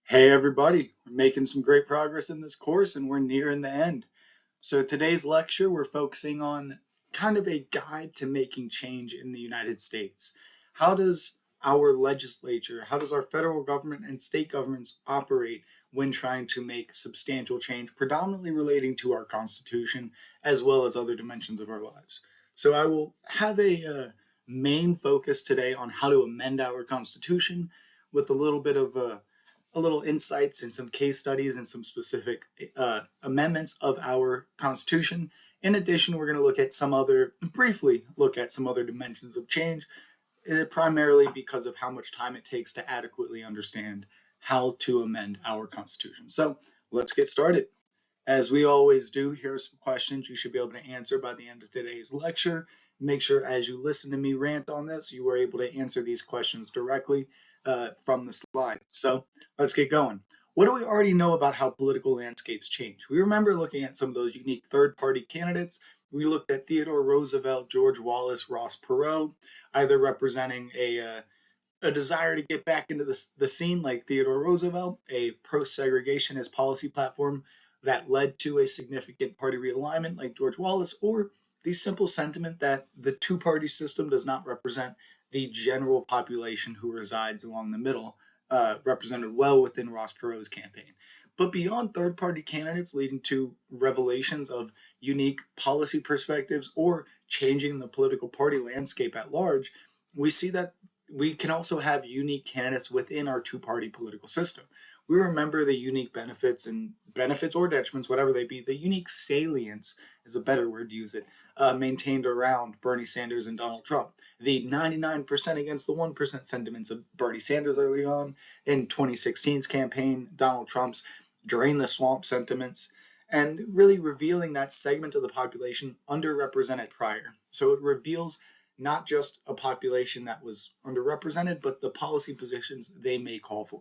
Hey everybody, we're making some great progress in this course and we're nearing the end. So today's lecture, we're focusing on kind of a guide to making change in the United States. How does our legislature, how does our federal government and state governments operate when trying to make substantial change, predominantly relating to our Constitution, as well as other dimensions of our lives? So I will have a main focus today on how to amend our Constitution with a little bit of a little insights and some case studies and some specific amendments of our Constitution. In addition, we're going to briefly look at some other dimensions of change, primarily because of how much time it takes to adequately understand how to amend our Constitution. So let's get started. As we always do, here are some questions you should be able to answer by the end of today's lecture. Make sure as you listen to me rant on this, you are able to answer these questions directly from the slide. So let's get going. What do we already know about how political landscapes change? We remember looking at some of those unique third-party candidates. We looked at Theodore Roosevelt, George Wallace, Ross Perot, either representing a desire to get back into the scene like Theodore Roosevelt, a pro-segregationist policy platform that led to a significant party realignment like George Wallace, or the simple sentiment that the two-party system does not represent the general population who resides along the middle, represented well within Ross Perot's campaign. But beyond third-party candidates leading to revelations of unique policy perspectives or changing the political party landscape at large, we see that we can also have unique candidates within our two-party political system. We remember the unique benefits or detriments, whatever they be, the unique salience is a better word to use it, maintained around Bernie Sanders and Donald Trump. The 99% against the 1% sentiments of Bernie Sanders early on in 2016's campaign, Donald Trump's drain the swamp sentiments, and really revealing that segment of the population underrepresented prior. So it reveals not just a population that was underrepresented, but the policy positions they may call for.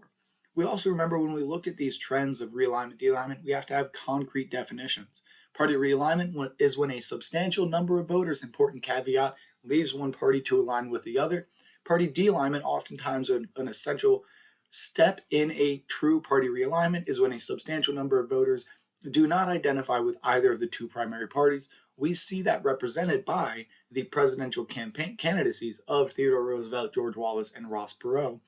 We also remember when we look at these trends of realignment, de-alignment, we have to have concrete definitions. Party realignment is when a substantial number of voters, important caveat, leaves one party to align with the other. Party de-alignment, oftentimes an essential step in a true party realignment, is when a substantial number of voters do not identify with either of the two primary parties. We see that represented by the presidential campaign candidacies of Theodore Roosevelt, George Wallace, and Ross Perot.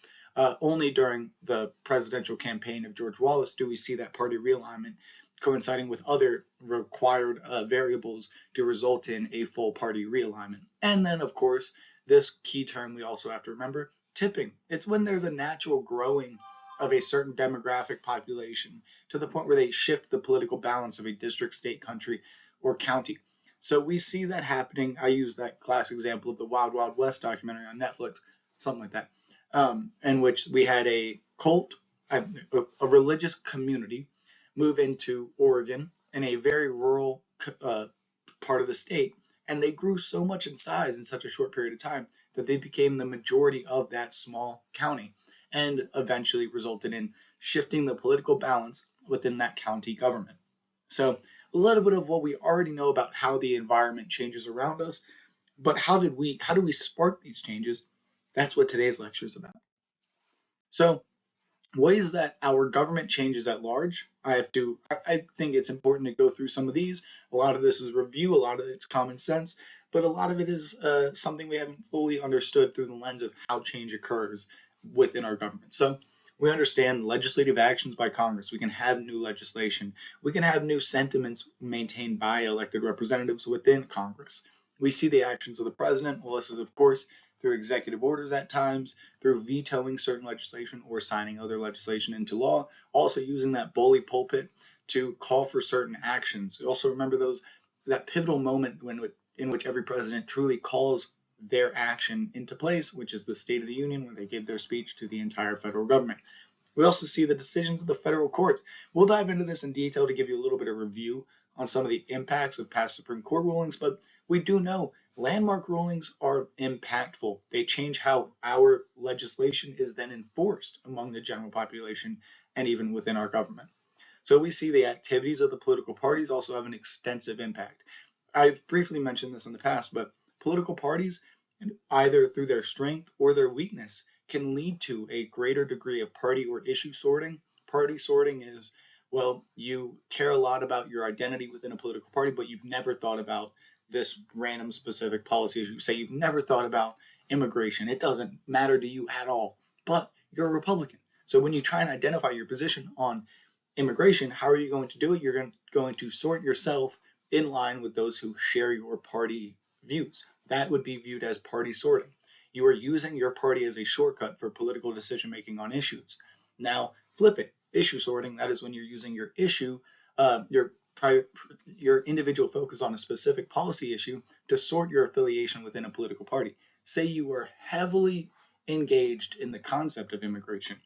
Only during the presidential campaign of George Wallace do we see that party realignment coinciding with other required variables to result in a full party realignment. And then, of course, this key term we also have to remember, tipping. It's when there's a natural growing of a certain demographic population to the point where they shift the political balance of a district, state, country, or county. So we see that happening. I use that classic example of the Wild Wild West documentary on Netflix, something like that, in which we had a religious community move into Oregon in a very rural part of the state, and they grew so much in size in such a short period of time that they became the majority of that small county and eventually resulted in shifting the political balance within that county government. So a little bit of what we already know about how the environment changes around us, but how do we spark these changes? That's what today's lecture is about. So ways that our government changes at large. I think it's important to go through some of these. A lot of this is review, a lot of it's common sense, but a lot of it is something we haven't fully understood through the lens of how change occurs within our government. So we understand legislative actions by Congress. We can have new legislation. We can have new sentiments maintained by elected representatives within Congress. We see the actions of the president. Well, this is, of course, through executive orders at times, through vetoing certain legislation or signing other legislation into law, also using that bully pulpit to call for certain actions. Also remember that pivotal moment in which every president truly calls their action into place, which is the State of the Union, when they give their speech to the entire federal government. We also see the decisions of the federal courts. We'll dive into this in detail to give you a little bit of review on some of the impacts of past Supreme Court rulings, but we do know landmark rulings are impactful. They change how our legislation is then enforced among the general population and even within our government. So we see the activities of the political parties also have an extensive impact. I've briefly mentioned this in the past, but political parties, either through their strength or their weakness, can lead to a greater degree of party or issue sorting, Party sorting is, well, you care a lot about your identity within a political party, but you've never thought about this random specific policy issue. Say you've never thought about immigration. It doesn't matter to you at all, but you're a Republican. So when you try and identify your position on immigration, how are you going to do it? You're going to sort yourself in line with those who share your party views. That would be viewed as party sorting. You are using your party as a shortcut for political decision making on issues. Now, flip it. Issue sorting, that is when you're using your issue, your individual focus on a specific policy issue to sort your affiliation within a political party. Say you are heavily engaged in the concept of immigration,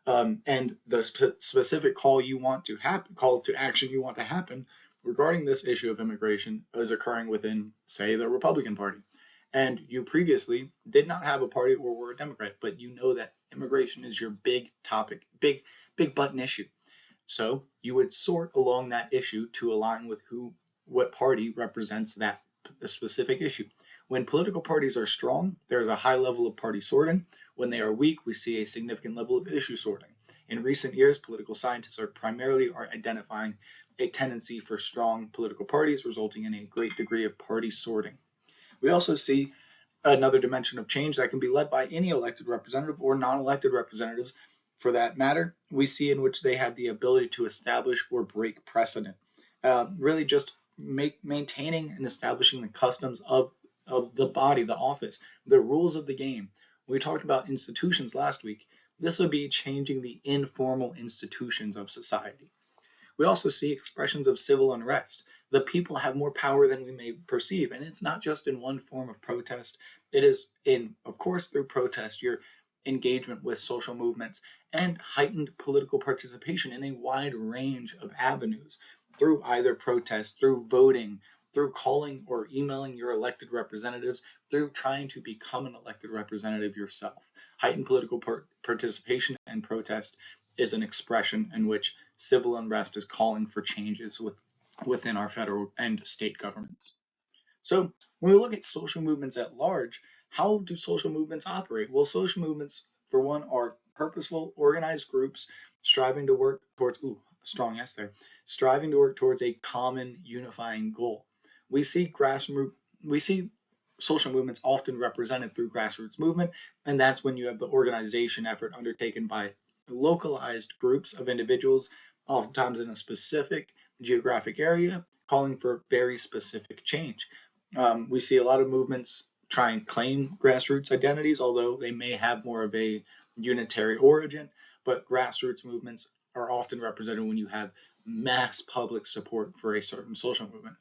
and the specific call to action you want to happen regarding this issue of immigration is occurring within, say, the Republican Party. And you previously did not have a party or were a Democrat, but you know that immigration is your big topic, big button issue. So you would sort along that issue to align with what party represents that specific issue. When political parties are strong, there's a high level of party sorting. When they are weak, we see a significant level of issue sorting. In recent years, political scientists are identifying a tendency for strong political parties, resulting in a great degree of party sorting. We also see another dimension of change that can be led by any elected representative or non-elected representatives for that matter. We see in which they have the ability to establish or break precedent, really just maintaining and establishing the customs of the body, the office, the rules of the game. We talked about institutions last week. This would be changing the informal institutions of society. We also see expressions of civil unrest. The people have more power than we may perceive, and it's not just in one form of protest. It is of course, through protest, your engagement with social movements, and heightened political participation in a wide range of avenues through either protest, through voting, through calling or emailing your elected representatives, through trying to become an elected representative yourself. Heightened political participation and protest is an expression in which civil unrest is calling for changes within our federal and state governments. So when we look at social movements at large, how do social movements operate? Well, social movements, for one, are purposeful, organized groups striving to work towards, strong S there, striving to work towards a common unifying goal. We see social movements often represented through grassroots movement, and that's when you have the organization effort undertaken by localized groups of individuals, oftentimes in a specific geographic area, calling for very specific change. We see a lot of movements try and claim grassroots identities, although they may have more of a unitary origin, but grassroots movements are often represented when you have mass public support for a certain social movement.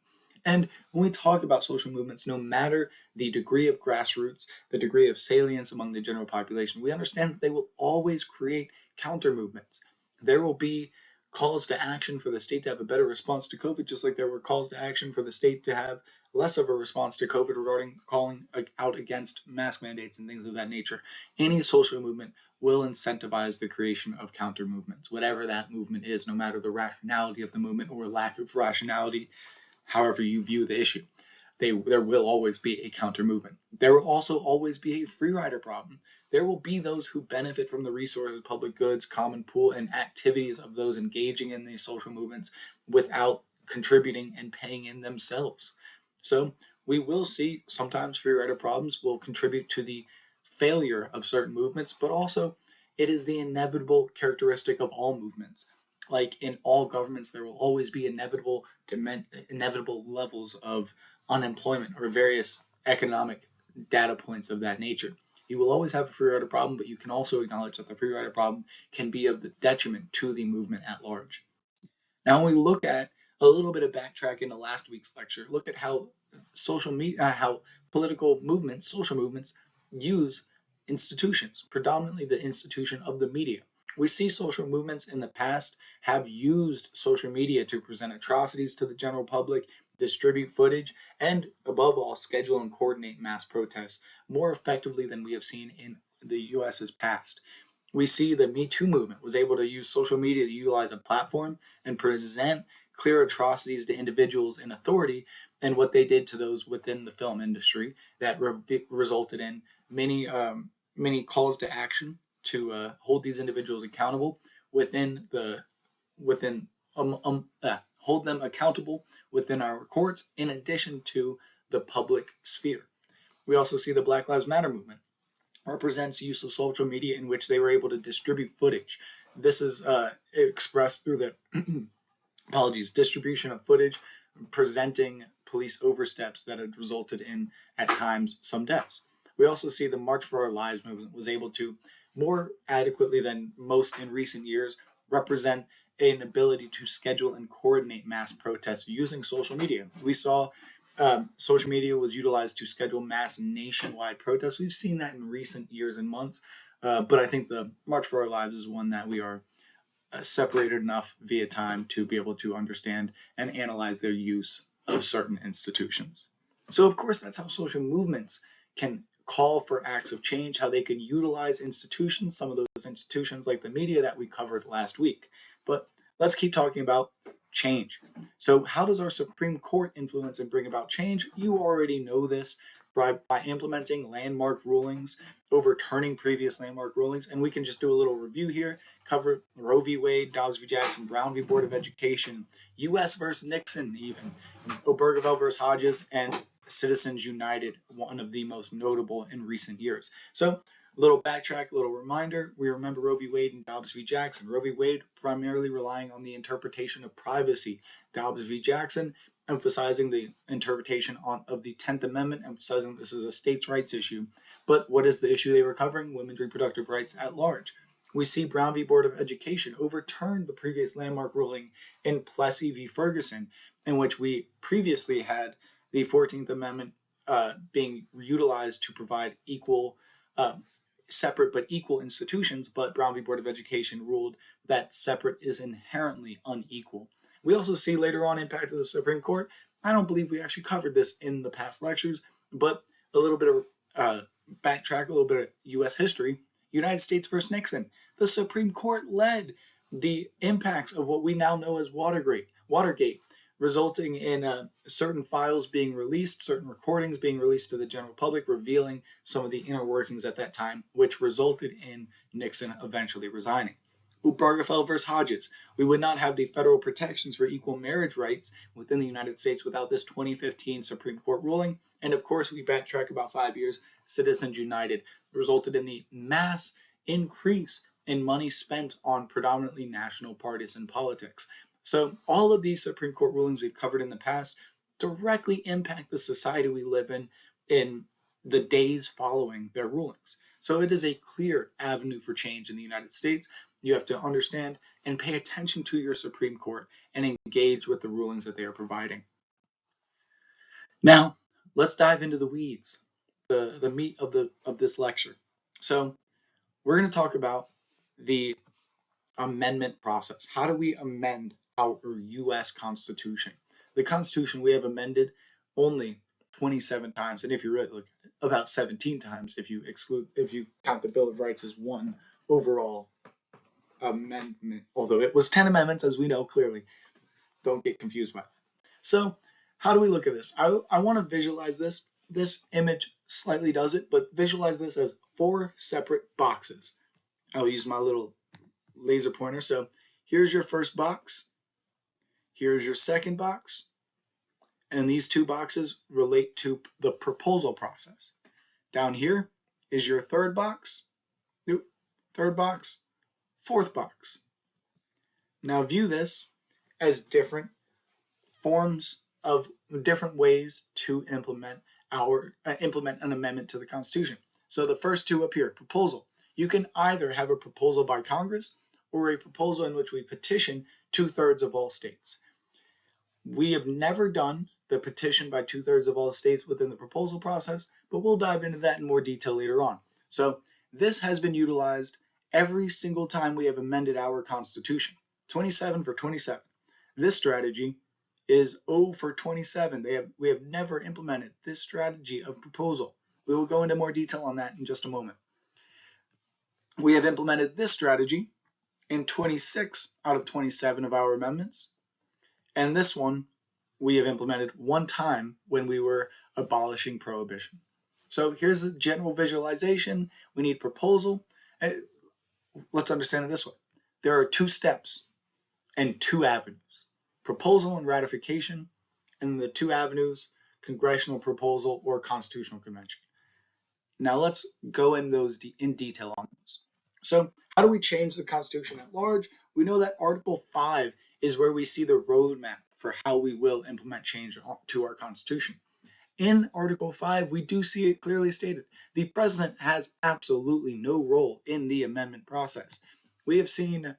And when we talk about social movements, no matter the degree of grassroots, the degree of salience among the general population, we understand that they will always create counter movements. There will be calls to action for the state to have a better response to COVID, just like there were calls to action for the state to have less of a response to COVID regarding calling out against mask mandates and things of that nature. Any social movement will incentivize the creation of counter movements, whatever that movement is, no matter the rationality of the movement or lack of rationality, however you view the issue. There will always be a counter movement. There will also always be a free rider problem. There will be those who benefit from the resources, public goods, common pool, and activities of those engaging in these social movements without contributing and paying in themselves. So we will see sometimes free rider problems will contribute to the failure of certain movements, but also it is the inevitable characteristic of all movements. Like in all governments, there will always be inevitable levels of unemployment or various economic data points of that nature. You will always have a free rider problem, but you can also acknowledge that the free rider problem can be of the detriment to the movement at large. Now, when we look at a little bit of backtrack into last week's lecture, look at how how political movements, social movements, use institutions, predominantly the institution of the media. We see social movements in the past have used social media to present atrocities to the general public, distribute footage, and above all, schedule and coordinate mass protests more effectively than we have seen in the US's past. We see the Me Too movement was able to use social media to utilize a platform and present clear atrocities to individuals in authority and what they did to those within the film industry that resulted in many calls to action to hold these individuals accountable, within hold them accountable within our courts, in addition to the public sphere. We also see the Black Lives Matter movement represents use of social media in which they were able to distribute footage. This is expressed through the distribution of footage presenting police oversteps that had resulted in, at times, some deaths. We also see the March for Our Lives movement was able to, more adequately than most in recent years, represent an ability to schedule and coordinate mass protests using social media. We saw social media was utilized to schedule mass nationwide protests. We've seen that in recent years and months, but I think the March for Our Lives is one that we are separated enough via time to be able to understand and analyze their use of certain institutions. So, of course, that's how social movements can call for acts of change, how they can utilize institutions, some of those institutions like the media that we covered last week. But let's keep talking about change. So how does our Supreme Court influence and bring about change? You already know this by implementing landmark rulings, overturning previous landmark rulings, and we can just do a little review here, cover Roe v. Wade, Dobbs v. Jackson, Brown v. Board of Education, U.S. versus Nixon even, Obergefell versus Hodges, and Citizens United, one of the most notable in recent years. So a little backtrack, a little reminder, we remember Roe v. Wade and Dobbs v. Jackson. Roe v. Wade primarily relying on the interpretation of privacy. Dobbs v. Jackson emphasizing the interpretation of the 10th Amendment, emphasizing this is a states' rights issue. But what is the issue they were covering? Women's reproductive rights at large. We see Brown v. Board of Education overturned the previous landmark ruling in Plessy v. Ferguson, in which we previously had the 14th Amendment being utilized to provide equal, separate but equal institutions, but Brown v. Board of Education ruled that separate is inherently unequal. We also see later on impact of the Supreme Court. I don't believe we actually covered this in the past lectures, but a little bit of backtrack, a little bit of U.S. history. United States versus Nixon. The Supreme Court led the impacts of what we now know as Watergate, resulting in certain files being released, certain recordings being released to the general public, revealing some of the inner workings at that time, which resulted in Nixon eventually resigning. Obergefell versus Hodges. We would not have the federal protections for equal marriage rights within the United States without this 2015 Supreme Court ruling. And of course, we backtrack about 5 years, Citizens United resulted in the mass increase in money spent on predominantly national partisan politics. So all of these Supreme Court rulings we've covered in the past directly impact the society we live in the days following their rulings. So it is a clear avenue for change in the United States. You have to understand and pay attention to your Supreme Court and engage with the rulings that they are providing. Now, let's dive into the weeds, the meat of this lecture. So we're going to talk about the amendment process. How do we amend our U.S. Constitution? The Constitution we have amended only 27 times, and if you really look, about 17 times if you count the Bill of Rights as one overall amendment, although it was 10 amendments, as we know clearly. Don't get confused by that. So how do we look at this? I want to visualize this. This image slightly does it, but visualize this as 4 separate boxes. I'll use my little laser pointer. So here's your first box. Here's your second box. And these 2 boxes relate to the proposal process. Down here is your third box. Third box. Fourth box. Now view this as different forms of different ways to implement an amendment to the Constitution. So the first 2 up here, proposal. You can either have a proposal by Congress or a proposal in which we petition 2/3 of all states. We have never done the petition by 2/3 of all states within the proposal process, but we'll dive into that in more detail later on. So this has been utilized every single time we have amended our Constitution. 27 for 27. This strategy is 0 for 27. We have never implemented this strategy of proposal. We will go into more detail on that in just a moment. We have implemented this strategy in 26 out of 27 of our amendments. And this one we have implemented 1 time when we were abolishing prohibition. So here's a general visualization. We need proposal. Let's understand it this way. there are two steps and two avenues: proposal and ratification, and the two avenues, congressional proposal or constitutional convention. Now let's go in those in detail on those. So how do we change the Constitution at large? We know that Article 5 is where we see the roadmap for how we will implement change to our Constitution. In Article 5, we do see it clearly stated. The president has absolutely no role in the amendment process. We have seen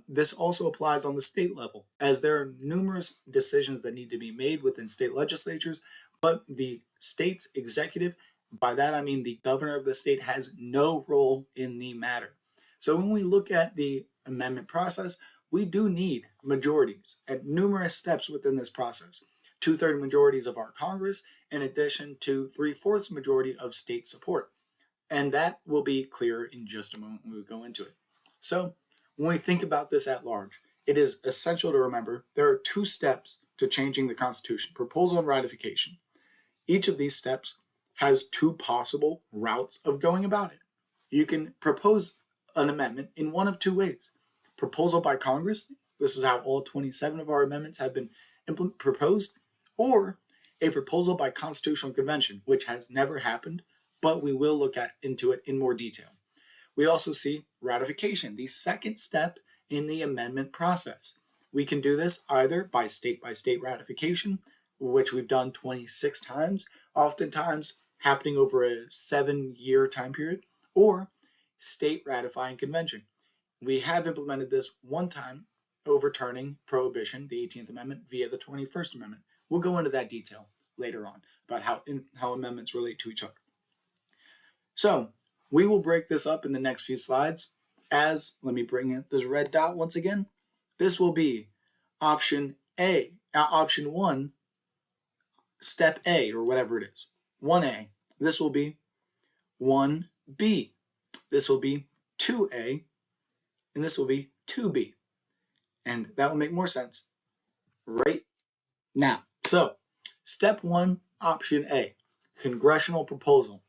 this also applies on the state level, as there are numerous decisions that need to be made within state legislatures, but the state's executive, by that I mean the governor of the state, has no role in the matter. So when we look at the amendment process, we do need majorities at numerous steps within this process. Two-thirds majorities of our Congress, in addition to three-fourths majority of state support. And that will be clear in just a moment when we go into it. So when we think about this at large, it is essential to remember there are two steps to changing the Constitution: proposal and ratification. Each of these steps has two possible routes of going about it. You can propose an amendment in one of two ways: proposal by Congress, this is how all 27 of our amendments have been proposed, or a proposal by Constitutional Convention, which has never happened, but we will look into it in more detail. We also see ratification, the second step in the amendment process. We can do this either by state ratification, which we've done 26 times, oftentimes happening over a 7-year time period, or state ratifying convention. We have implemented this one time, overturning prohibition, the 18th Amendment, via the 21st Amendment. We'll go into that detail later on about how amendments relate to each other. So we will break this up in the next few slides as, let me bring in this red dot once again. This will be option A, option 1, step A, or whatever it is, 1A. This will be 1B. This will be 2A, and this will be 2B. And that will make more sense right now. So step 1, option A, congressional proposal.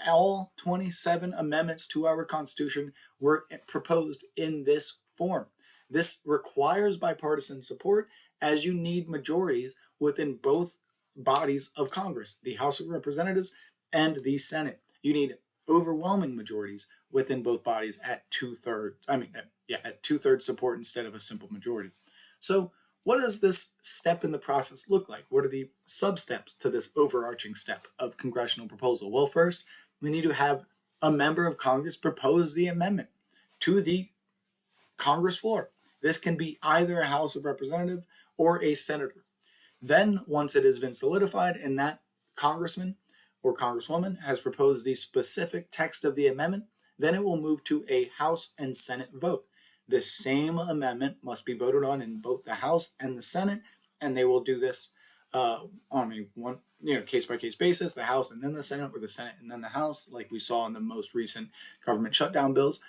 All 27 amendments to our Constitution were proposed in this form. This requires bipartisan support, as you need majorities within both bodies of Congress, the House of Representatives and the Senate. You need overwhelming majorities within both bodies at two-thirds support instead of a simple majority. So what does this step in the process look like? What are the sub-steps to this overarching step of congressional proposal? Well, first, we need to have a member of Congress propose the amendment to the Congress floor. This can be either a House of Representatives or a senator. Then, once it has been solidified and that congressman or congresswoman has proposed the specific text of the amendment, then it will move to a House and Senate vote. The same amendment must be voted on in both the House and the Senate, and they will do this on a case-by-case basis, the House and then the Senate, or the Senate and then the House, like we saw in the most recent government shutdown bills.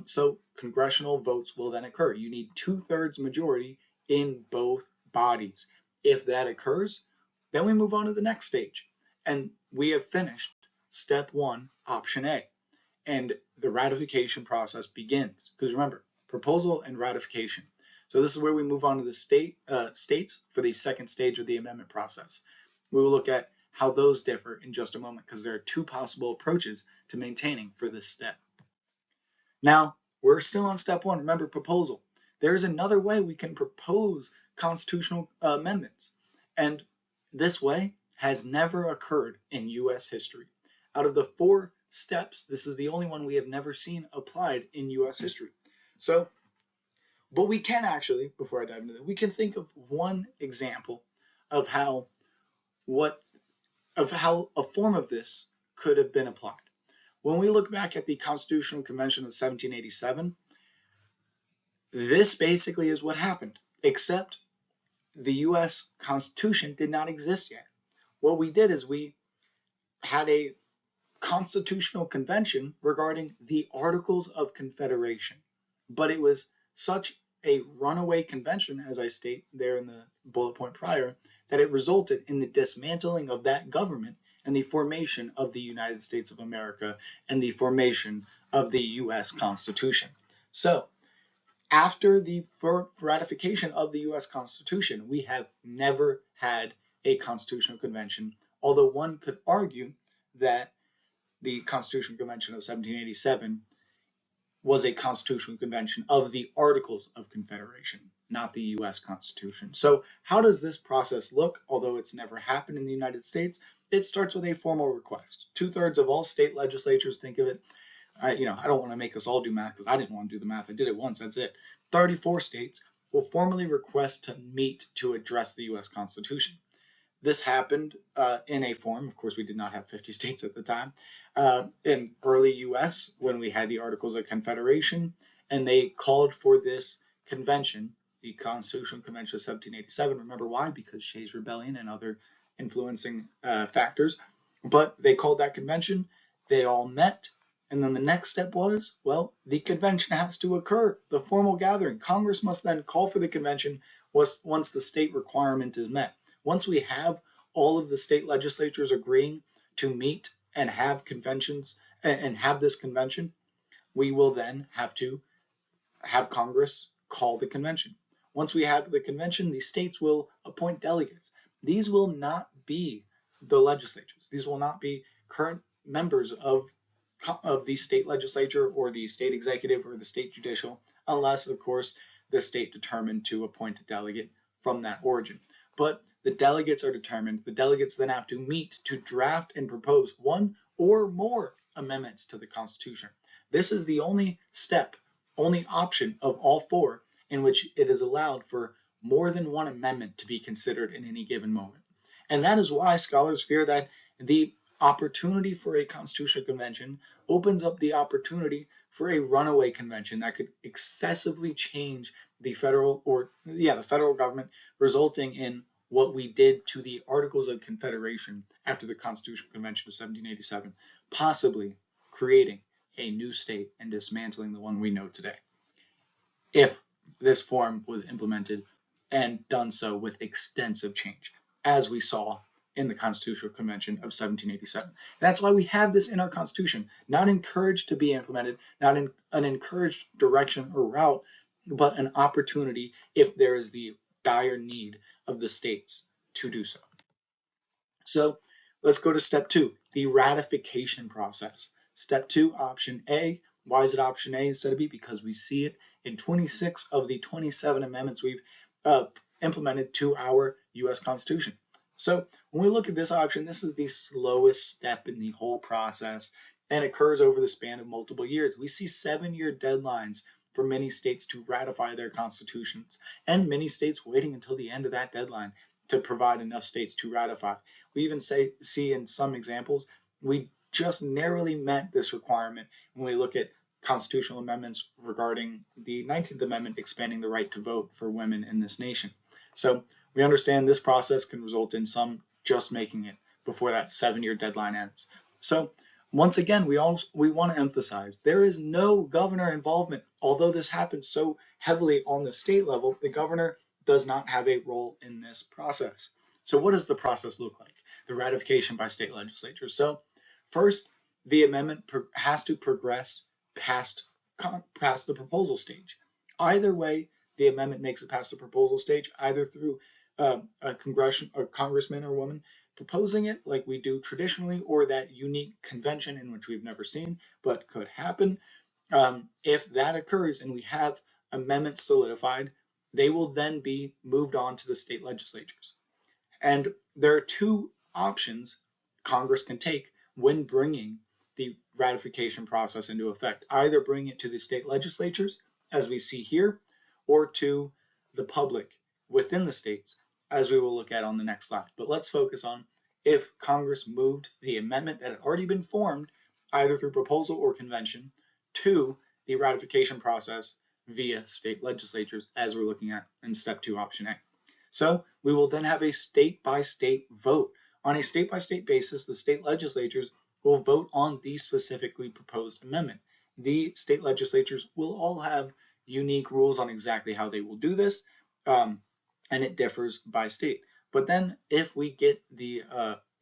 So congressional votes will then occur. You need two-thirds majority in both bodies. If that occurs, then we move on to the next stage. And we have finished step 1, option A. And the ratification process begins. Because remember, proposal and ratification. So this is where we move on to the states for the second stage of the amendment process. We will look at how those differ in just a moment, because there are two possible approaches to maintaining for this step. Now, we're still on step 1. Remember, proposal. There's another way we can propose constitutional amendments, and this way has never occurred in U.S. history. Out of the 4 steps, this is the only one we have never seen applied in U.S. history. So, but we can actually, before I dive into that, we can think of one example of how a form of this could have been applied. When we look back at the Constitutional Convention of 1787, this basically is what happened, except the U.S. Constitution did not exist yet. What we did is we had a constitutional convention regarding the Articles of Confederation, but it was such a runaway convention, as I state there in the bullet point prior, that it resulted in the dismantling of that government and the formation of the United States of America and the formation of the U.S. Constitution. So After the ratification of the US Constitution, we have never had a constitutional convention, although one could argue that the Constitutional Convention of 1787 was a constitutional convention of the Articles of Confederation, not the US Constitution. So how does this process look? Although it's never happened in the United States, it starts with a formal request. 2/3 of all state legislatures, think of it. I don't want to make us all do math because I didn't want to do the math. I did it once, that's it. 34 states will formally request to meet to address the US Constitution. This happened in a form, of course, we did not have 50 states at the time, in early US when we had the Articles of Confederation, and they called for this convention, the Constitutional Convention of 1787. Remember why? Because Shays' Rebellion and other influencing factors. But they called that convention, they all met, and then the next step was, well, the convention has to occur, the formal gathering. Congress must then call for the convention once the state requirement is met. Once we have all of the state legislatures agreeing to meet and have conventions and have this convention, we will then have to have Congress call the convention. Once we have the convention, the states will appoint delegates. These will not be the legislatures. These will not be current members of the state legislature or the state executive or the state judicial, unless, of course, the state determined to appoint a delegate from that origin. But the delegates are determined. The delegates then have to meet to draft and propose one or more amendments to the Constitution. This is the only step, only option of all four in which it is allowed for more than one amendment to be considered in any given moment. And that is why scholars fear that the opportunity for a constitutional convention opens up the opportunity for a runaway convention that could excessively change the federal government, resulting in what we did to the Articles of Confederation after the Constitutional Convention of 1787, possibly creating a new state and dismantling the one we know today, if this form was implemented and done so with extensive change, as we saw in the Constitutional Convention of 1787. That's why we have this in our Constitution, not encouraged to be implemented, not an encouraged direction or route, but an opportunity if there is the dire need of the states to do so. So let's go to step 2, the ratification process. Step 2, option A. Why is it option A instead of B? Because we see it in 26 of the 27 amendments we've implemented to our US Constitution. So when we look at this option, this is the slowest step in the whole process and occurs over the span of multiple years. We see 7-year deadlines for many states to ratify their constitutions, and many states waiting until the end of that deadline to provide enough states to ratify. We even see in some examples, we just narrowly met this requirement when we look at constitutional amendments regarding the 19th Amendment expanding the right to vote for women in this nation. So we understand this process can result in some just making it before that 7-year deadline ends. So once again, we want to emphasize there is no governor involvement. Although this happens so heavily on the state level, the governor does not have a role in this process. So what does the process look like? The ratification by state legislatures. So first, the amendment has to progress past the proposal stage. Either way, the amendment makes it past the proposal stage, either through a congressman or woman proposing it like we do traditionally, or that unique convention in which we've never seen but could happen. If that occurs and we have amendments solidified, they will then be moved on to the state legislatures. And there are 2 options Congress can take when bringing the ratification process into effect. Either bring it to the state legislatures, as we see here, or to the public within the states, as we will look at on the next slide. But let's focus on if Congress moved the amendment that had already been formed, either through proposal or convention, to the ratification process via state legislatures, as we're looking at in step 2, option A. So we will then have a state-by-state vote. On a state-by-state basis, the state legislatures will vote on the specifically proposed amendment. The state legislatures will all have unique rules on exactly how they will do this, and it differs by state. But then if we get the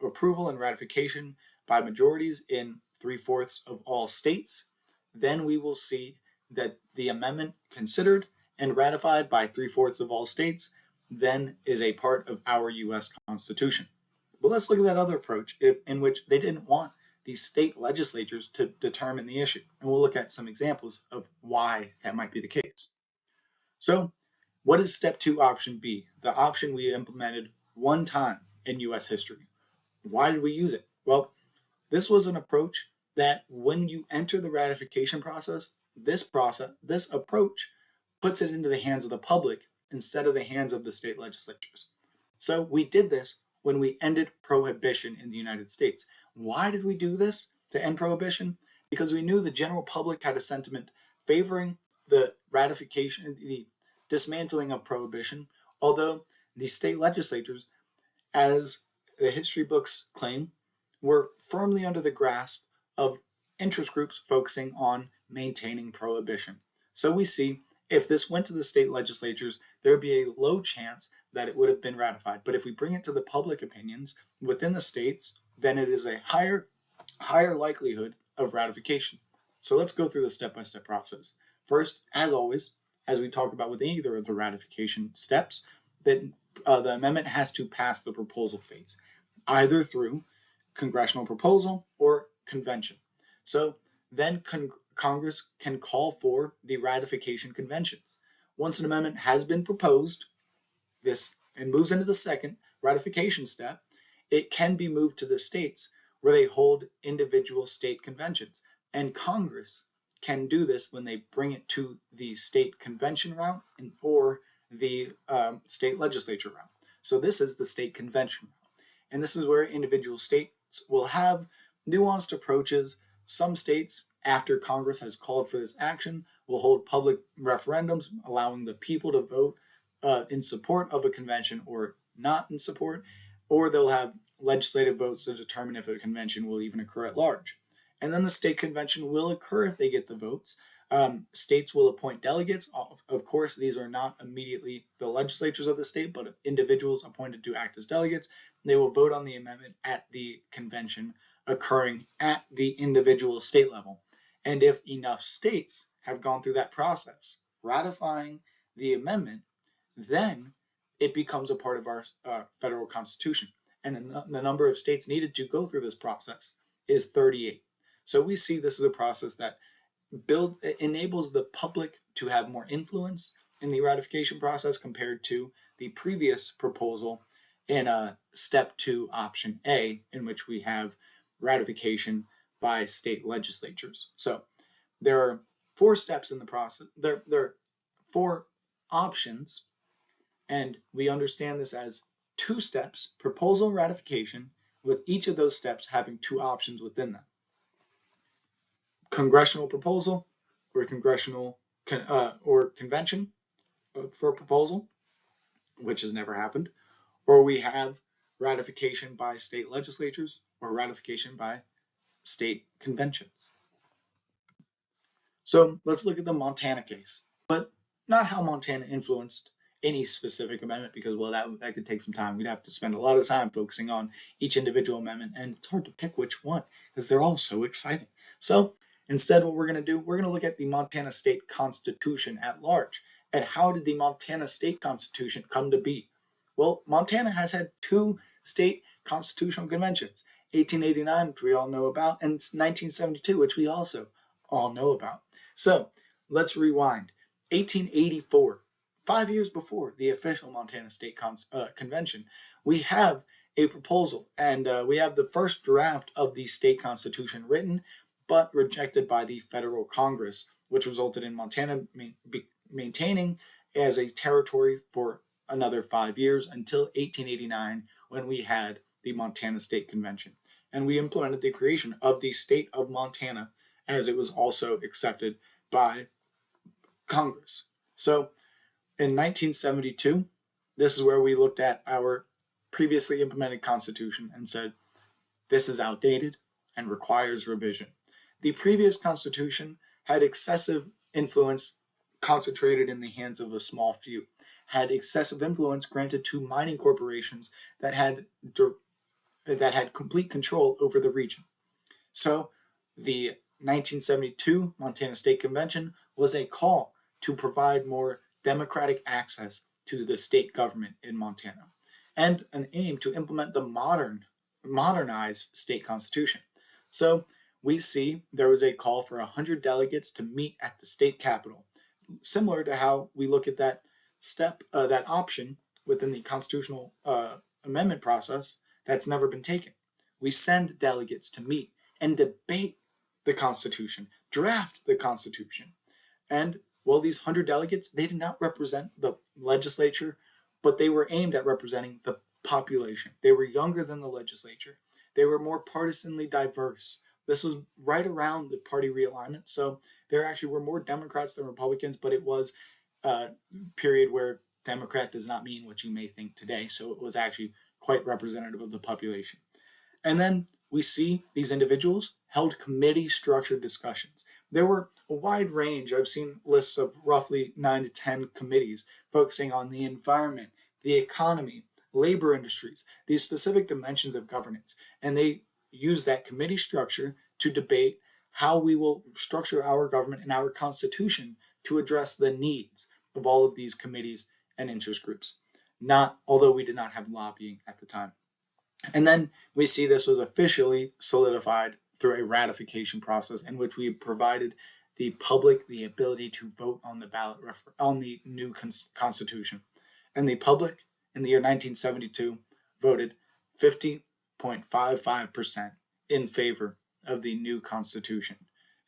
approval and ratification by majorities in 3/4 of all states, then we will see that the amendment considered and ratified by 3/4 of all states, then is a part of our US Constitution. But let's look at that other approach in which they didn't want these state legislatures to determine the issue. And we'll look at some examples of why that might be the case. So, what is step 2, option B? The option we implemented one time in US history. Why did we use it? Well, this was an approach that when you enter the ratification process, this approach puts it into the hands of the public instead of the hands of the state legislatures. So we did this when we ended prohibition in the United States. Why did we do this to end prohibition? Because we knew the general public had a sentiment favoring the ratification, the dismantling of prohibition, although the state legislatures, as the history books claim, were firmly under the grasp of interest groups focusing on maintaining prohibition. So we see if this went to the state legislatures, there would be a low chance that it would have been ratified. But if we bring it to the public opinions within the states, then it is a higher likelihood of ratification. So let's go through the step-by-step process. First, as always, as we talk about with either of the ratification steps, that the amendment has to pass the proposal phase, either through congressional proposal or convention. So then Congress can call for the ratification conventions. Once an amendment has been proposed, and moves into the second ratification step, it can be moved to the states where they hold individual state conventions. And Congress can do this when they bring it to the state convention route or the state legislature route. So this is the state convention route. And this is where individual states will have nuanced approaches. Some states, after Congress has called for this action, will hold public referendums, allowing the people to vote in support of a convention or not in support, or they'll have legislative votes to determine if a convention will even occur at large. And then the state convention will occur if they get the votes. States will appoint delegates. Of course, these are not immediately the legislatures of the state, but individuals appointed to act as delegates. They will vote on the amendment at the convention occurring at the individual state level. And if enough states have gone through that process, ratifying the amendment, then it becomes a part of our federal constitution. And the number of states needed to go through this process is 38. So we see this as a process that enables the public to have more influence in the ratification process compared to the previous proposal in step 2, option A, in which we have ratification by state legislatures. So there are 4 steps in the process. There are 4 options, and we understand this as 2 steps, proposal and ratification, with each of those steps having 2 options within them. Congressional proposal or congressional or convention for a proposal, which has never happened, or we have ratification by state legislatures or ratification by state conventions. So let's look at the Montana case, but not how Montana influenced any specific amendment, because, well, that could take some time. We'd have to spend a lot of time focusing on each individual amendment, and it's hard to pick which one because they're all so exciting. So instead, what we're going to do, we're going to look at the Montana State Constitution at large. And how did the Montana State Constitution come to be? Well, Montana has had 2 state constitutional conventions, 1889, which we all know about, and 1972, which we also all know about. So let's rewind. 1884, 5 years before the official Montana State Convention, we have a proposal, and we have the first draft of the state constitution written, but rejected by the federal Congress, which resulted in Montana maintaining as a territory for another 5 years until 1889, when we had the Montana State Convention. And we implemented the creation of the state of Montana, as it was also accepted by Congress. So in 1972, this is where we looked at our previously implemented constitution and said, this is outdated and requires revision. The previous constitution had excessive influence concentrated in the hands of a small few, had excessive influence granted to mining corporations that had complete control over the region. So the 1972 Montana State Convention was a call to provide more democratic access to the state government in Montana, and an aim to implement the modernized state constitution. So we see there was a call for 100 delegates to meet at the state capitol, similar to how we look at that option within the constitutional amendment process that's never been taken. We send delegates to meet and debate the Constitution, draft the Constitution. And well, these 100 delegates, they did not represent the legislature, but they were aimed at representing the population. They were younger than the legislature. They were more partisanly diverse. This was right around the party realignment, so there actually were more Democrats than Republicans, but it was a period where Democrat does not mean what you may think today, so it was actually quite representative of the population. And then we see these individuals held committee structured discussions. There were a wide range. I've seen lists of roughly 9 to 10 committees focusing on the environment, the economy, labor industries, these specific dimensions of governance. And they use that committee structure to debate how we will structure our government and our constitution to address the needs of all of these committees and interest groups. Although we did not have lobbying at the time. And then we see this was officially solidified through a ratification process in which we provided the public the ability to vote on the ballot on the new constitution. And the public in the year 1972 voted 50.55% in favor of the new constitution.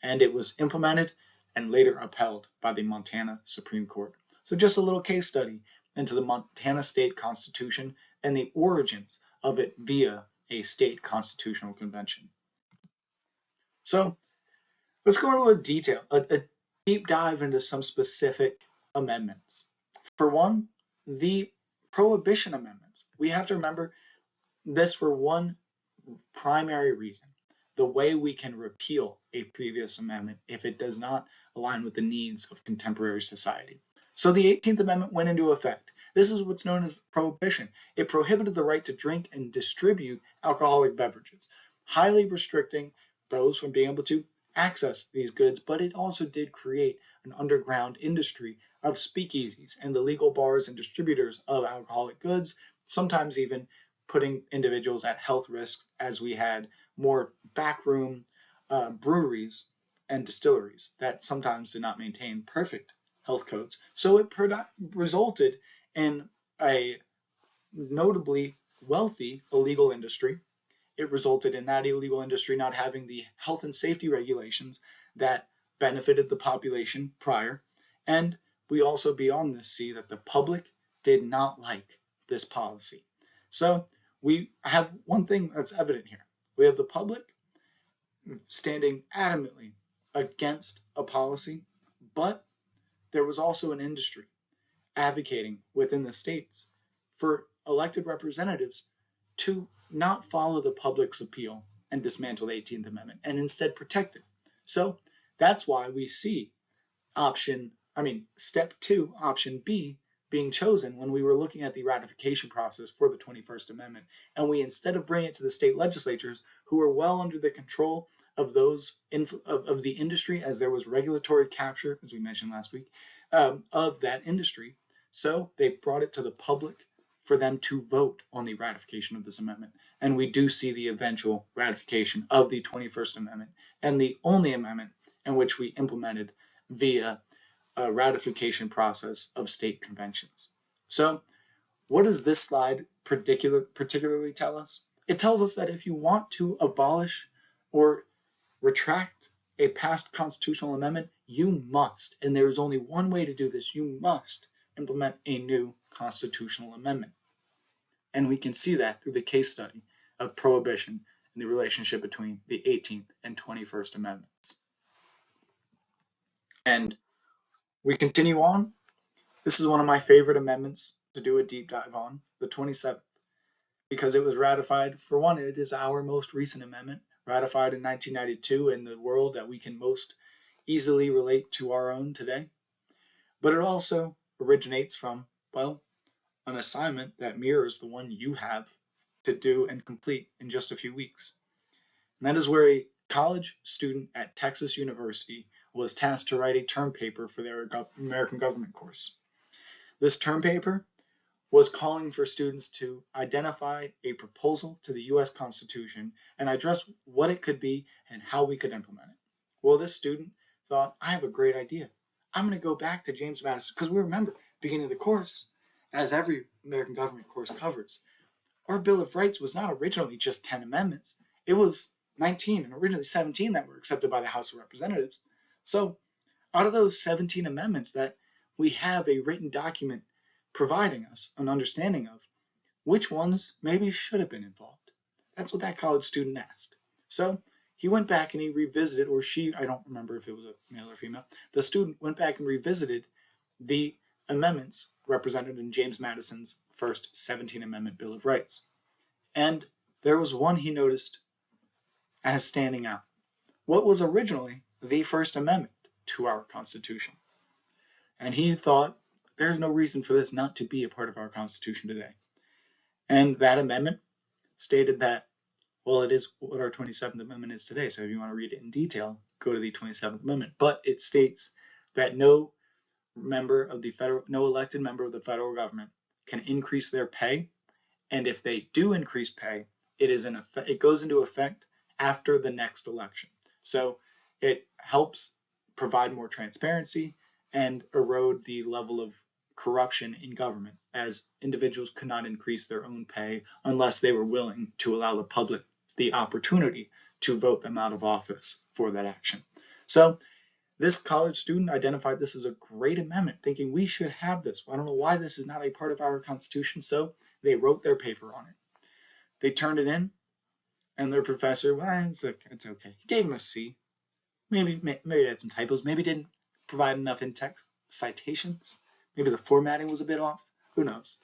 And it was implemented and later upheld by the Montana Supreme Court. So just a little case study into the Montana State Constitution and the origins of it via a state constitutional convention. So let's go into a deep dive into some specific amendments. For one, the Prohibition Amendments. We have to remember this for one primary reason: the way we can repeal a previous amendment if it does not align with the needs of contemporary society. So the 18th Amendment went into effect. This is what's known as prohibition. It prohibited the right to drink and distribute alcoholic beverages, highly restricting those from being able to access these goods, but it also did create an underground industry of speakeasies and the legal bars and distributors of alcoholic goods, sometimes even putting individuals at health risk, as we had more backroom breweries and distilleries that sometimes did not maintain perfect health codes. So it resulted in a notably wealthy illegal industry. It resulted in that illegal industry not having the health and safety regulations that benefited the population prior. And we also beyond this see that the public did not like this policy. So we have one thing that's evident here. We have the public standing adamantly against a policy, but there was also an industry advocating within the states for elected representatives to not follow the public's appeal and dismantle the 18th Amendment and instead protect it. So that's why we see step 2, option B, being chosen when we were looking at the ratification process for the 21st Amendment. And we, instead of bringing it to the state legislatures, who were well under the control of of the industry, as there was regulatory capture, as we mentioned last week, of that industry. So they brought it to the public for them to vote on the ratification of this amendment. And we do see the eventual ratification of the 21st Amendment, and the only amendment in which we implemented via a ratification process of state conventions. So what does this slide particularly tell us? It tells us that if you want to abolish or retract a past constitutional amendment, you must, and there is only one way to do this, you must implement a new constitutional amendment. And we can see that through the case study of prohibition and the relationship between the 18th and 21st Amendments. And we continue on. This is one of my favorite amendments to do a deep dive on, the 27th, because it was ratified. For one, it is our most recent amendment, ratified in 1992 in the world that we can most easily relate to our own today. But it also originates from, well, an assignment that mirrors the one you have to do and complete in just a few weeks. And that is where a college student at Texas University was tasked to write a term paper for their American government course. This term paper was calling for students to identify a proposal to the US Constitution and address what it could be and how we could implement it. Well, this student thought, I have a great idea. I'm going to go back to James Madison, because we remember, beginning of the course, as every American government course covers, our Bill of Rights was not originally just 10 amendments. It was 19 and originally 17 that were accepted by the House of Representatives. So out of those 17 amendments that we have a written document providing us an understanding of, which ones maybe should have been involved? That's what that college student asked. So he went back and he revisited, or she, I don't remember if it was a male or female, the student went back and revisited the amendments represented in James Madison's first 17th Amendment Bill of Rights. And there was one he noticed as standing out. What was originally the First Amendment to our Constitution. And he thought, there's no reason for this not to be a part of our Constitution today. And that amendment stated that, well, it is what our 27th Amendment is today. So if you want to read it in detail, go to the 27th Amendment. But it states that no elected member of the federal government can increase their pay. And if they do increase pay, it goes into effect after the next election. So it helps provide more transparency and erode the level of corruption in government, as individuals could not increase their own pay unless they were willing to allow the public the opportunity to vote them out of office for that action. So this college student identified this as a great amendment, thinking we should have this. I don't know why this is not a part of our Constitution. So they wrote their paper on it. They turned it in, and their professor, well, it's okay. He gave him a C. Maybe had some typos. Maybe didn't provide enough in-text citations. Maybe the formatting was a bit off. Who knows?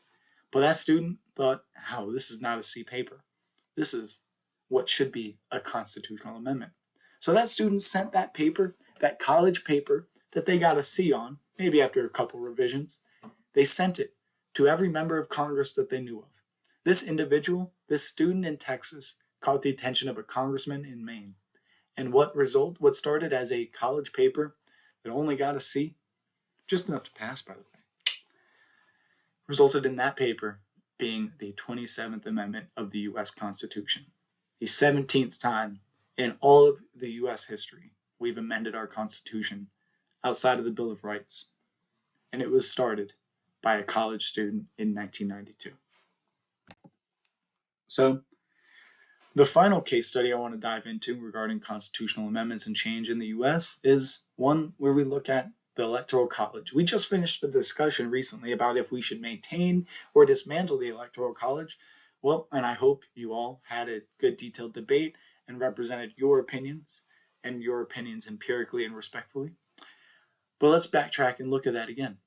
But that student thought, this is not a C paper. This is what should be a constitutional amendment. So that student sent that paper, that college paper that they got a C on, maybe after a couple revisions, they sent it to every member of Congress that they knew of. This individual, this student in Texas, caught the attention of a congressman in Maine. And what started as a college paper that only got a C, just enough to pass, by the way, resulted in that paper being the 27th Amendment of the U.S. Constitution. The 17th time in all of the U.S. history we've amended our Constitution outside of the Bill of Rights. And it was started by a college student in 1992. So the final case study I want to dive into regarding constitutional amendments and change in the U.S. is one where we look at the Electoral College. We just finished a discussion recently about if we should maintain or dismantle the Electoral College. Well, and I hope you all had a good detailed debate and represented your opinions empirically and respectfully. But let's backtrack and look at that again.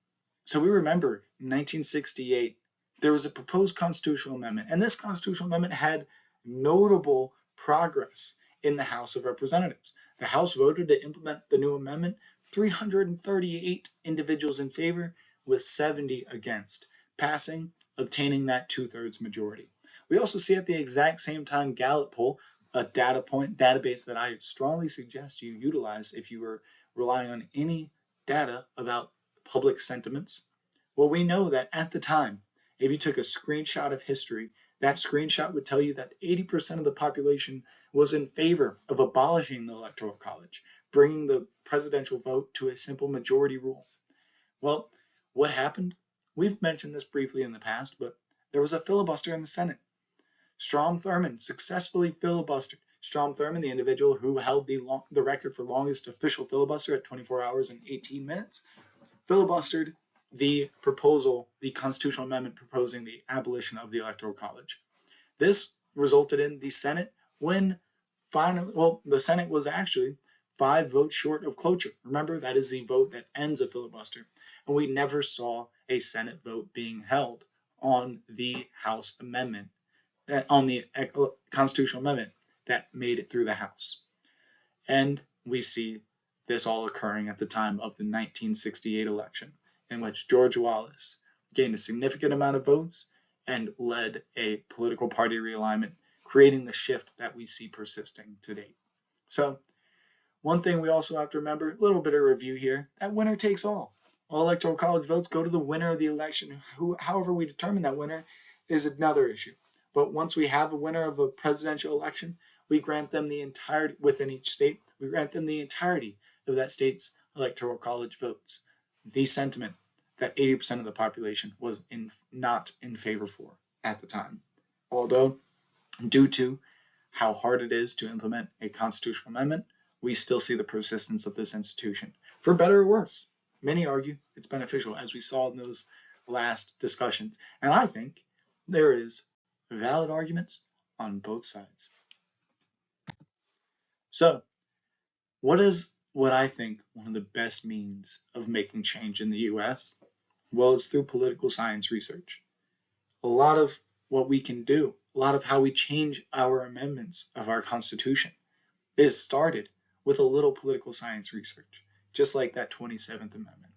So we remember in 1968, there was a proposed constitutional amendment, and this constitutional amendment had notable progress in the House of Representatives. The House voted to implement the new amendment, 338 individuals in favor with 70 against, passing, obtaining that 2/3 majority. We also see at the exact same time Gallup poll, a database that I strongly suggest you utilize if you were relying on any data about public sentiments. Well, we know that at the time, if you took a screenshot of history, that screenshot would tell you that 80% of the population was in favor of abolishing the Electoral College, bringing the presidential vote to a simple majority rule. Well, what happened? We've mentioned this briefly in the past, but there was a filibuster in the Senate. Strom Thurmond successfully filibustered. Strom Thurmond, the individual who held the record for longest official filibuster at 24 hours and 18 minutes, filibustered the constitutional amendment proposing the abolition of the Electoral College. This resulted in the Senate the Senate was actually 5 votes short of cloture. Remember, that is the vote that ends a filibuster. And we never saw a Senate vote being held on the House amendment, on the constitutional amendment that made it through the House. And we see this all occurring at the time of the 1968 election, in which George Wallace gained a significant amount of votes and led a political party realignment, creating the shift that we see persisting to date. So one thing we also have to remember, a little bit of review here, that winner takes all. All electoral college votes go to the winner of the election. However we determine that winner is another issue. But once we have a winner of a presidential election, we grant them the entirety within each state. We grant them the entirety of that state's electoral college votes. The sentiment that 80% of the population was not in favor for at the time. Although, due to how hard it is to implement a constitutional amendment, we still see the persistence of this institution, for better or worse. Many argue it's beneficial, as we saw in those last discussions. And I think there is valid arguments on both sides. So, what is what I think one of the best means of making change in the US? Well, it's through political science research. A lot of what we can do, a lot of how we change our amendments of our Constitution is started with a little political science research, just like that 27th Amendment.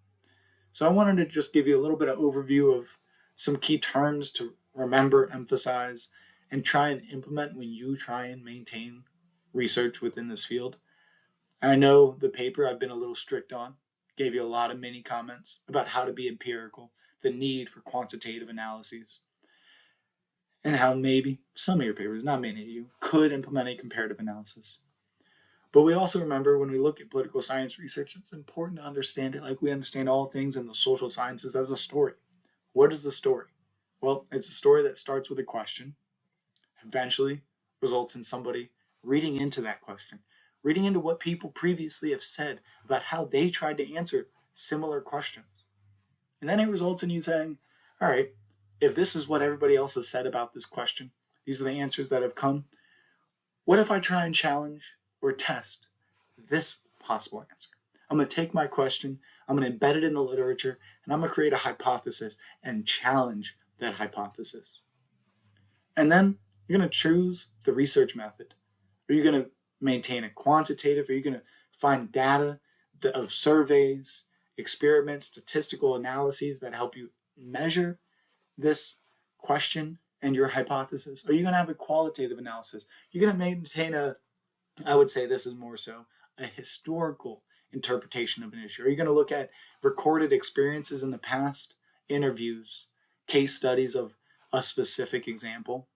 So I wanted to just give you a little bit of overview of some key terms to remember, emphasize, and try and implement when you try and maintain research within this field. I know the paper I've been a little strict on, gave you a lot of mini comments about how to be empirical, the need for quantitative analyses, and how maybe some of your papers, not many of you, could implement a comparative analysis. But we also remember when we look at political science research, it's important to understand it like we understand all things in the social sciences as a story. What is the story? Well, it's a story that starts with a question, eventually results in somebody reading into that question, reading into what people previously have said about how they tried to answer similar questions. And then it results in you saying, all right, if this is what everybody else has said about this question, these are the answers that have come, what if I try and challenge or test this possible answer? I'm going to take my question, I'm going to embed it in the literature, and I'm going to create a hypothesis and challenge that hypothesis. And then you're going to choose the research method. Are you going to maintain a quantitative? Are you going to find data of surveys, experiments, statistical analyses that help you measure this question and your hypothesis? Or are you going to have a qualitative analysis? You're going to maintain I would say this is more so a historical interpretation of an issue. Are you going to look at recorded experiences in the past, interviews, case studies of a specific example,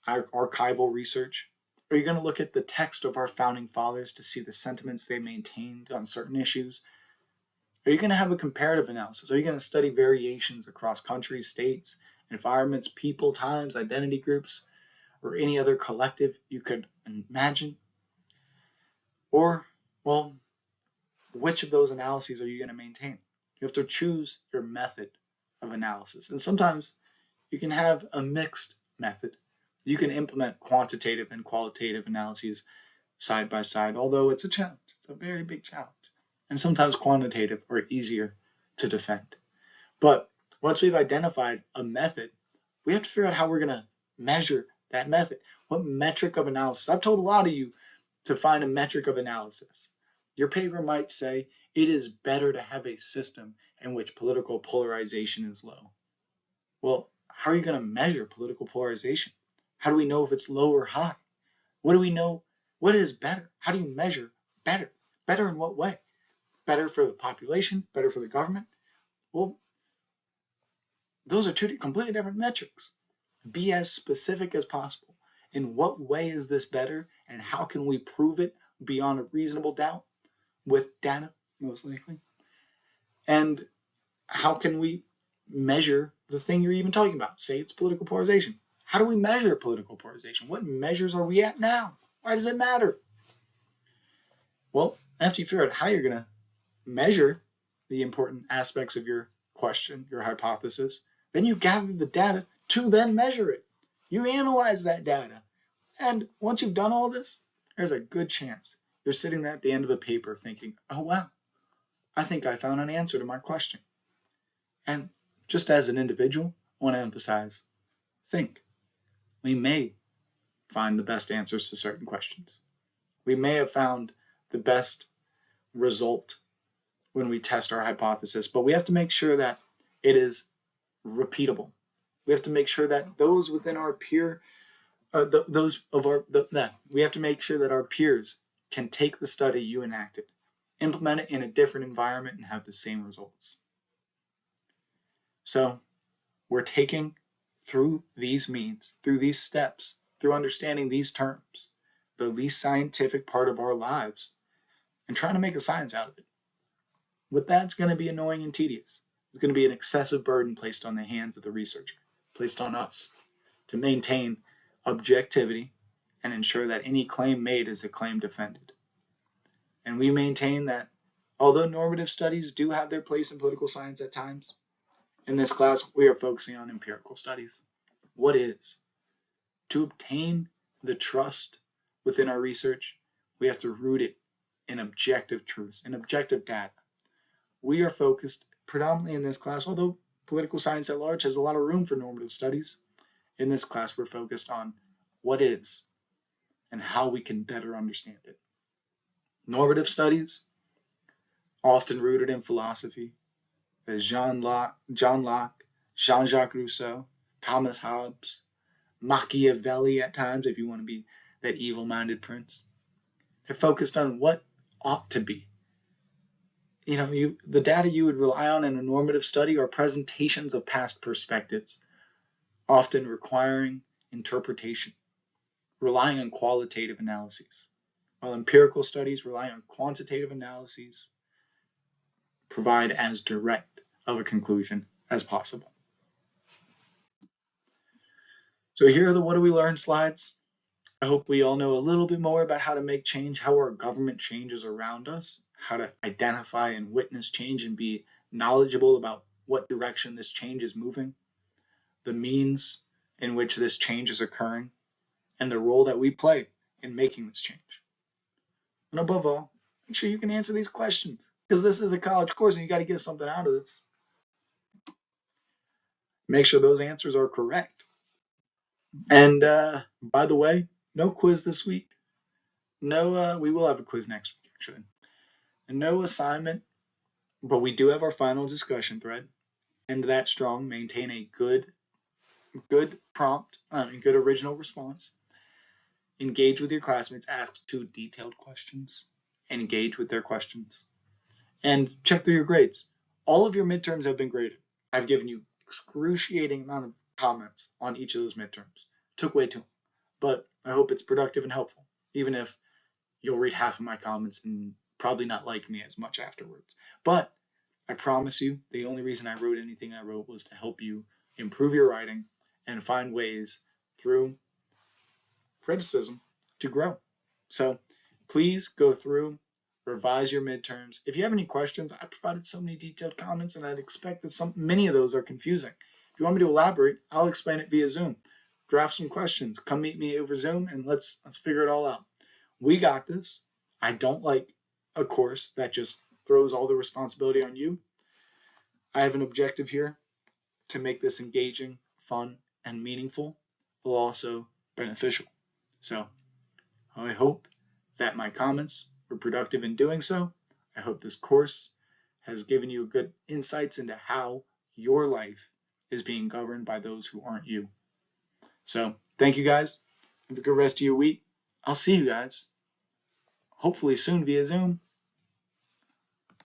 archival research? Are you going to look at the text of our founding fathers to see the sentiments they maintained on certain issues? Are you going to have a comparative analysis? Are you going to study variations across countries, states, environments, people, times, identity groups, or any other collective you could imagine? Or, well, which of those analyses are you going to maintain? You have to choose your method of analysis. And sometimes you can have a mixed method. You can implement quantitative and qualitative analyses side by side, although it's a challenge. It's a very big challenge. And sometimes quantitative are easier to defend. But once we've identified a method, we have to figure out how we're going to measure that method. What metric of analysis? I've told a lot of you to find a metric of analysis. Your paper might say it is better to have a system in which political polarization is low. Well, how are you going to measure political polarization? How do we know if it's low or high? What do we know? What is better? How do you measure better? Better in what way? Better for the population? Better for the government? Well, those are two completely different metrics. Be as specific as possible. In what way is this better, and how can we prove it beyond a reasonable doubt with data, most likely? And how can we measure the thing you're even talking about? Say it's political polarization. How do we measure political polarization? What measures are we at now? Why does it matter? Well, after you figure out how you're going to measure the important aspects of your question, your hypothesis, then you gather the data to then measure it. You analyze that data. And once you've done all this, there's a good chance you're sitting there at the end of a paper thinking, oh, wow, I think I found an answer to my question. And just as an individual, I want to emphasize, think. We may find the best answers to certain questions. We may have found the best result when we test our hypothesis, but we have to make sure that it is repeatable. We have to make sure that those within our peer, we have to make sure that our peers can take the study you enacted, implement it in a different environment, and have the same results. So we're taking through these means, through these steps, through understanding these terms, the least scientific part of our lives, and trying to make a science out of it. With that, it's going to be annoying and tedious. It's going to be an excessive burden placed on the hands of the researcher, placed on us, to maintain objectivity and ensure that any claim made is a claim defended. And we maintain that although normative studies do have their place in political science at times, in this class we are focusing on empirical studies. What is? To obtain the trust within our research, we have to root it in objective truths, in objective data. We are focused predominantly in this class, although political science at large has a lot of room for normative studies. In this class, we're focused on what is and how we can better understand it. Normative studies, often rooted in philosophy, as John Locke, Jean-Jacques Rousseau, Thomas Hobbes, Machiavelli at times, if you want to be that evil-minded prince. They're focused on what ought to be. The data you would rely on in a normative study are presentations of past perspectives, often requiring interpretation, relying on qualitative analyses, while empirical studies rely on quantitative analyses, provide as direct of a conclusion as possible. So here are the what do we learn slides. I hope we all know a little bit more about how to make change, how our government changes around us, how to identify and witness change and be knowledgeable about what direction this change is moving, the means in which this change is occurring, and the role that we play in making this change. And above all, make sure you can answer these questions, because this is a college course and you got to get something out of this. Make sure those answers are correct. And by the way, no quiz this week. No, we will have a quiz next week, actually. And no assignment, but we do have our final discussion thread. End that strong, maintain a good prompt, good original response. Engage with your classmates, ask 2 detailed questions, engage with their questions, and check through your grades. All of your midterms have been graded. I've given you excruciating amount of comments on each of those midterms. Took way too long, but I hope it's productive and helpful, even if you'll read half of my comments and probably not like me as much afterwards. But I promise you, the only reason I wrote anything I wrote was to help you improve your writing and find ways through criticism to grow. So please go through, revise your midterms. If you have any questions, I provided so many detailed comments and I'd expect that many of those are confusing. If you want me to elaborate, I'll explain it via Zoom. Draft some questions, come meet me over Zoom and let's figure it all out. We got this. I don't like a course that just throws all the responsibility on you. I have an objective here to make this engaging, fun, and meaningful, while also beneficial. So I hope that my comments were productive in doing so. I hope this course has given you good insights into how your life is being governed by those who aren't you. So thank you guys. Have a good rest of your week. I'll see you guys hopefully soon via Zoom.